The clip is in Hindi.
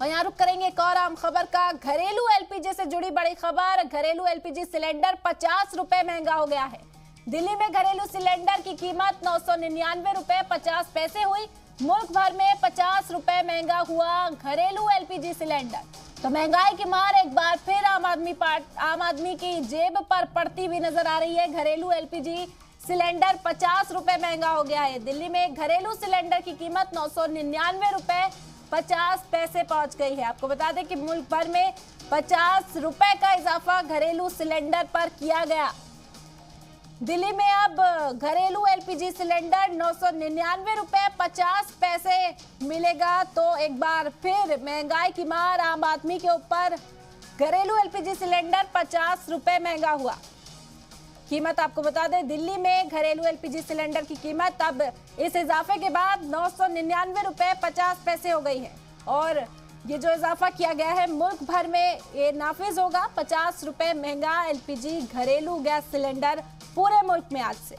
और यहाँ रुक करेंगे एक और आम खबर का। घरेलू एलपीजी से जुड़ी बड़ी खबर। घरेलू एलपीजी सिलेंडर 50 रुपए महंगा हो गया है। दिल्ली में घरेलू सिलेंडर की कीमत 999 रुपए 50 पैसे हुई। मुल्क भर में 50 रुपए महंगा हुआ घरेलू एलपीजी सिलेंडर। तो महंगाई की मार एक बार फिर आम आदमी की जेब पर पड़ती हुई नजर आ रही है। घरेलू एलपीजी सिलेंडर 50 रुपए महंगा हो गया है। दिल्ली में घरेलू सिलेंडर की कीमत 999 रुपए 50 पैसे पहुंच गई है। आपको बता दें कि मुल्क भर में 50 रुपए का इजाफा घरेलू सिलेंडर पर किया गया। दिल्ली में अब घरेलू एलपीजी सिलेंडर 999 रुपए 50 पैसे मिलेगा। तो एक बार फिर महंगाई की मार आम आदमी के ऊपर। घरेलू एलपीजी सिलेंडर 50 रुपए महंगा हुआ। कीमत आपको बता दें, दिल्ली में घरेलू एलपीजी सिलेंडर की कीमत अब इस इजाफे के बाद 999 रुपए 50 पैसे हो गई है। और ये जो इजाफा किया गया है मुल्क भर में ये नाफिज होगा। 50 रुपए महंगा एलपीजी घरेलू गैस सिलेंडर पूरे मुल्क में आज से।